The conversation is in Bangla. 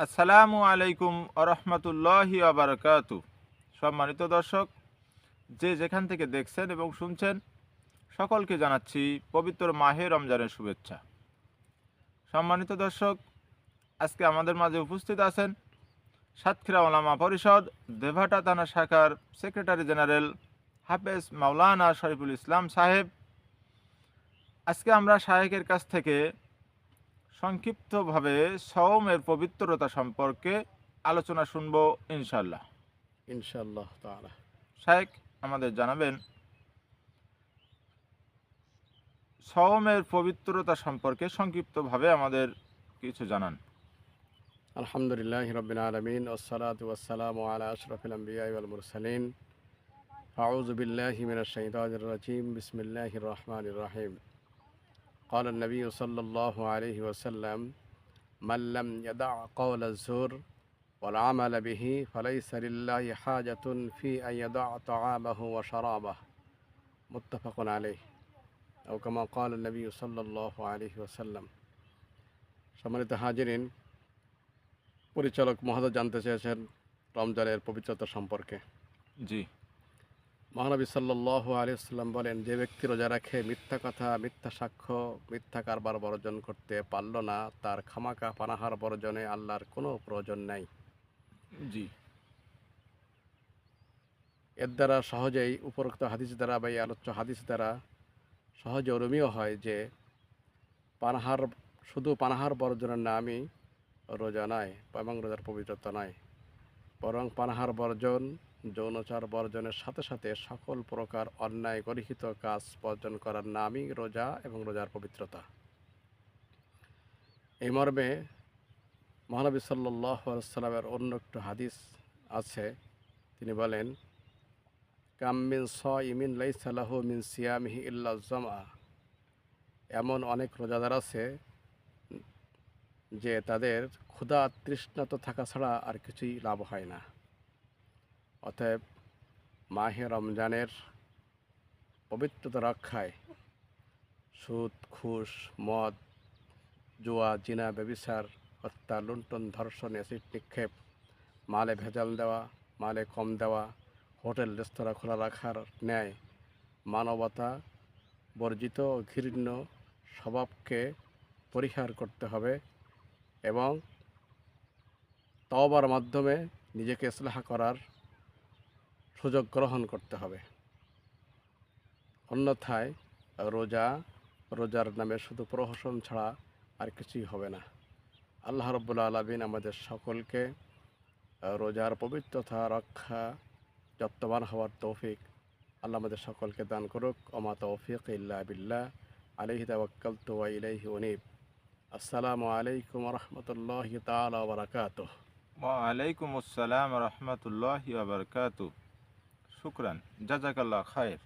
আসসালামু আলাইকুম আরহামতুল্লাহি আবরকাতু। সম্মানিত দর্শক, যে যেখান থেকে দেখছেন এবং শুনছেন, সকলকে জানাচ্ছি পবিত্র মাহে রমজানের শুভেচ্ছা। সম্মানিত দর্শক, আজকে আমাদের মাঝে উপস্থিত আছেন সাতক্ষীরা ওলামা পরিষদ দেভাটা থানা শাখার সেক্রেটারি জেনারেল হাফেজ মাওলানা শরীফুল ইসলাম সাহেব। আজকে আমরা শাহেকের কাছ থেকে সংক্ষিপ্তভাবে সওমের পবিত্রতা সম্পর্কে আলোচনা শুনব ইনশাল্লাহ। ইনশাআল্লাহ তাআলা। শায়েখ আমাদের জানাবেন সওমের পবিত্রতা সম্পর্কে সংক্ষিপ্তভাবে আমাদের কিছু জানান। আলহামদুলিল্লাহি রাব্বিল আলামিন ওয়াসসালাতু ওয়াসসালামু আলা আশরাফিল আমবিয়া ওয়াল মুরসালিন। আউযু বিল্লাহি মিনাশ শাইতানির রাজীম। বিসমিল্লাহির রহমানির রহিম। قال النبي صلى الله عليه وسلم من لم يدع قول الزور والعمل به فليس لله حاجة في أن يدع طعامه وشرابه متفق عليه أو كما قال النبي صلى الله عليه وسلم। সম্মানিত হাজিরিন, পরিচালক মহোদয় জানতে চেয়েছেন রমজানের পবিত্রতা সম্পর্কে। জি। মহানবী সাল্লাল্লাহু আলাইহি ওয়াসাল্লাম বলেন, যে ব্যক্তি রোজা রাখে মিথ্যা কথা, মিথ্যা সাক্ষ্য, মিথ্যা কারবার বর্জন করতে পারল না, তার খামাকা পানাহার বর্জনে আল্লাহর কোনো প্রয়োজন নাই। জি। এর দ্বারা সহজেই উপরোক্ত হাদিস দ্বারা বা এই আলোচ্য হাদিস দ্বারা সহজে অনুমেয় হয় যে শুধু পানাহার বর্জনের নামই রোজা নয় এবং রোজার পবিত্রতা নয়, বরং পানাহার বর্জন, যৌনাচার বর্জনের সাথে সাথে সকল প্রকার অন্যায় গর্হিত কাজ বর্জন করার নামই রোজা এবং রোজার পবিত্রতা। এই মর্মে মহানবী সাল্লাল্লাহু আলাইহি ওয়াসাল্লামের অন্য একটু হাদিস আছে। তিনি বলেন, কাম মিন সাইমিন লাইসা লাহু মিন সিয়ামিহি ইল্লা জামআ। এমন অনেক রোজাদার আছে যে তাদের ক্ষুধা তৃষ্ণাত থাকা ছাড়া আর কিছুই লাভ হয় না। অতএব মাহে রমজানের পবিত্রতা রক্ষায় সুদ, ঘুষ, মদ, জুয়া, জিনা, ব্যভিচার, হত্যা, লুণ্ঠন, ধর্ষণ, অ্যাসিড নিক্ষেপ, মালে ভেজাল দেওয়া, মালে কম দেওয়া, হোটেল রেস্তোরাঁ খোলা রাখার ন্যায় মানবতা বর্জিত ঘৃণ্য স্বভাবকে পরিহার করতে হবে এবং তওবার মাধ্যমে নিজেকে ইসলাহ করার সুযোগ গ্রহণ করতে হবে। অন্যথায় রোজার নামে শুধু প্রহসন ছাড়া আর কিছুই হবে না। আল্লাহ রাব্বুল আলামিন আমাদের সকলকে রোজার পবিত্রতা রক্ষা যত্নবান হওয়ার তৌফিক আল্লাহ আমাদের সকলকে দান করুক। ওমা তৌফিক ইল্লা বিল্লাহ, আলাইহি তাওয়াক্কালতু ওয়া ইলাইহি উনীব। আসসালামু আলাইকুম ওয়া রাহমাতুল্লাহি তাআলা ওয়া বারাকাতুহু। ওয়ালাইকুম আসসালাম রহমতুল্লাহি আবরকাতু। শুকরান, জাজাকাল্লাহ খায়ের।